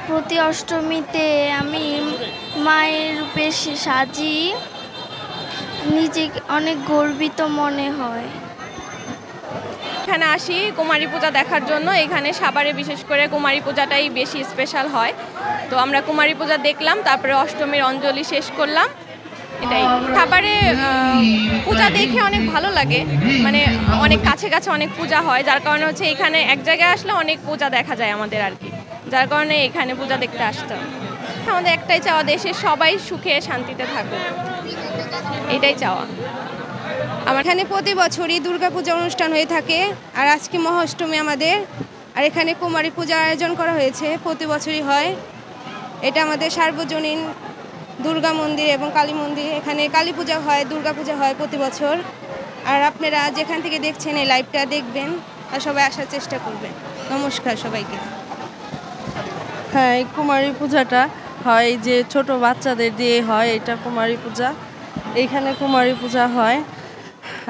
প্রতি অষ্টমীতে আমি মায়ের রূপে সাজি, নিজেকে অনেক গর্বিত মনে হয়। এখানে আসি কুমারী পূজা দেখার জন্য। এখানে সাভারে বিশেষ করে কুমারী পূজাটাই বেশি স্পেশাল হয়। তো আমরা কুমারী পূজা দেখলাম, তারপরে অষ্টমীর অঞ্জলি শেষ করলাম। এটাই সাভারে পূজা দেখে অনেক ভালো লাগে, মানে অনেক কাছে কাছে অনেক পূজা হয়, যার কারণে হচ্ছে এখানে এক জায়গায় আসলে অনেক পূজা দেখা যায় আমাদের আর কি, যার কারণে এখানে পূজা দেখতে আসতাম। আমাদের একটাই চাওয়া, দেশের সবাই সুখে শান্তিতে থাকুক, এটাই চাওয়া আমার। এখানে প্রতি বছরই দুর্গাপূজা অনুষ্ঠান হয়ে থাকে, আর আজকে মহাষ্টমী আমাদের, আর এখানে কুমারী পূজার আয়োজন করা হয়েছে, প্রতি বছরই হয়। এটা আমাদের সার্বজনীন দুর্গা মন্দির এবং কালী মন্দির। এখানে কালী পূজা হয়, দুর্গা পূজা হয় প্রতি বছর। আর আপনারা যেখান থেকে দেখছেন এই লাইভটা দেখবেন আর সবাই আসার চেষ্টা করবেন। নমস্কার সবাইকে। হ্যাঁ, এই কুমারী পূজাটা হয় যে ছোট বাচ্চাদের দিয়ে হয়, এটা কুমারী পূজা। এইখানে কুমারী পূজা হয়,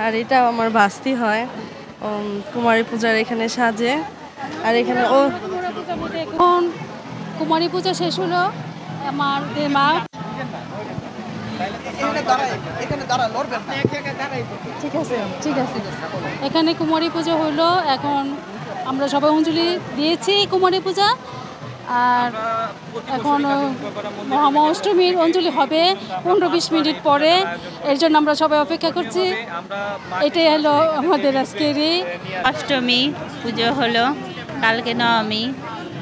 আর এটা আমার ভাস্তি হয় কুমারী পূজার এখানে সাজে। আর এখানে এখন কুমারী পূজা শেষ হলো, আমার মা ঠিক আছে ঠিক আছে এখানে কুমারী পুজো হলো। এখন আমরা সবাই অঞ্জলি দিয়েছি কুমারী পূজা, আর এখন মহাষ্টমীর অঞ্জলি হবে 15-20 মিনিট পরে। এর জন্য আমরা সবাই অপেক্ষা করছি। এটাই হলো আমাদের আজকেরই অষ্টমী পুজো হলো, কালকে নবমী,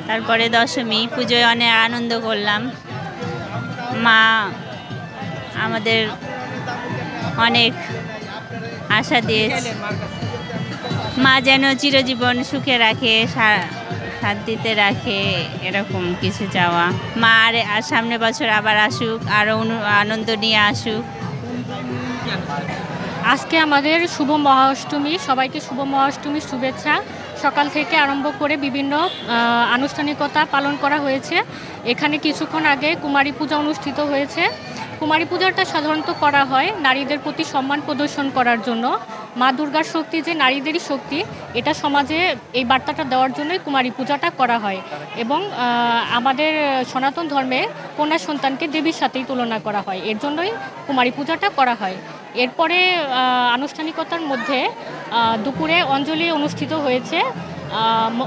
তারপরে দশমী। পুজোয় অনেক আনন্দ করলাম। মা আমাদের অনেক আশা দিয়েছে, মা যেন চিরজীবন সুখে রাখে, শান্তিতে রাখে, এরকম কিছু চাওয়া। মা আর সামনে বছর আবার আসুক, আরও আনন্দ নিয়ে আসুক। আজকে আমাদের শুভ মহাষ্টমী, সবাইকে শুভ মহাষ্টমীর শুভেচ্ছা। সকাল থেকে আরম্ভ করে বিভিন্ন আনুষ্ঠানিকতা পালন করা হয়েছে। এখানে কিছুক্ষণ আগে কুমারী পূজা অনুষ্ঠিত হয়েছে। কুমারী পূজাটা সাধারণত করা হয় নারীদের প্রতি সম্মান প্রদর্শন করার জন্য। মা দুর্গার শক্তি যে নারীদেরই শক্তি, এটা সমাজে এই বার্তাটা দেওয়ার জন্যই কুমারী পূজাটা করা হয়। এবং আমাদের সনাতন ধর্মে কন্যা সন্তানকে দেবীর সাথেই তুলনা করা হয়, এর জন্যই কুমারী পূজাটা করা হয়। এরপরে আনুষ্ঠানিকতার মধ্যে দুপুরে অঞ্জলি অনুষ্ঠিত হয়েছে,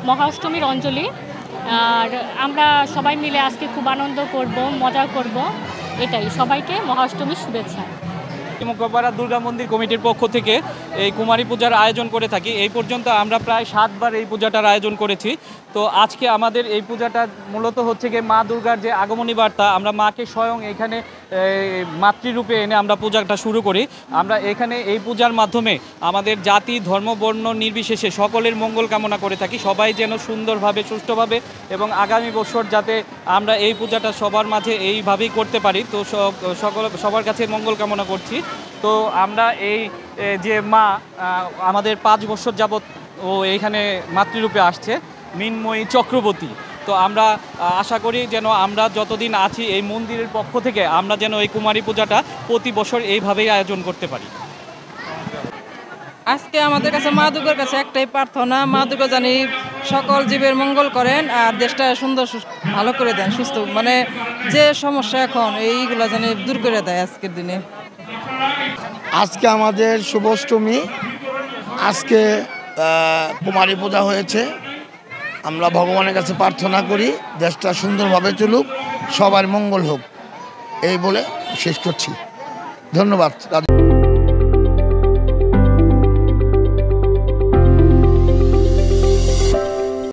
মহাষ্টমীর অঞ্জলি। আর আমরা সবাই মিলে আজকে খুব আনন্দ করব, মজা করব। এটাই, সবাইকে মহাষ্টমীর শুভেচ্ছা। মোকাপাড়া দুর্গা মন্দির কমিটির পক্ষ থেকে এই কুমারী পূজার আয়োজন করে থাকি। এই পর্যন্ত আমরা প্রায় 7 বার এই পূজাটার আয়োজন করেছি। তো আজকে আমাদের এই পূজাটা মূলত হচ্ছে গিয়ে মা দুর্গার যে আগমনী বার্তা, আমরা মাকে স্বয়ং এখানে মাতৃরূপে এনে আমরা পূজাটা শুরু করি। আমরা এখানে এই পূজার মাধ্যমে আমাদের জাতি, ধর্ম, বর্ণ নির্বিশেষে সকলের মঙ্গল কামনা করে থাকি। সবাই যেন সুন্দরভাবে, সুষ্ঠুভাবে এবং আগামী বছর যাতে আমরা এই পূজাটা সবার মাঝে এইভাবেই করতে পারি, তো সবার কাছে মঙ্গল কামনা করছি। তো আমরা এই যে মা আমাদের 5 বছর যাবৎ ও এইখানে মাতৃরূপে আসছে, মৃন্ময়ী চক্রবর্তী। তো আমরা আশা করি যেন আমরা যতদিন আছি এই মন্দিরের পক্ষ থেকে আমরা যেন এই কুমারী পূজাটা প্রতি বছর এইভাবেই আয়োজন করতে পারি। আজকে আমাদের কাছে মা দুর্গার কাছে একটাই প্রার্থনা, মা দুর্গা জানি সকল জীবের মঙ্গল করেন আর দেশটা সুন্দর ভালো করে দেন, সুস্থ, মানে যে সমস্যা এখন এইগুলো জানি দূর করে দেয় আজকের দিনে। আজকে আমাদের শুভাষ্টমী, আজকে কুমারী পূজা হয়েছে। আমরা ভগবানের কাছে প্রার্থনা করি দেশটা সুন্দরভাবে চলুক, সবার মঙ্গল হোক, এই বলে শেষ করছি। ধন্যবাদ।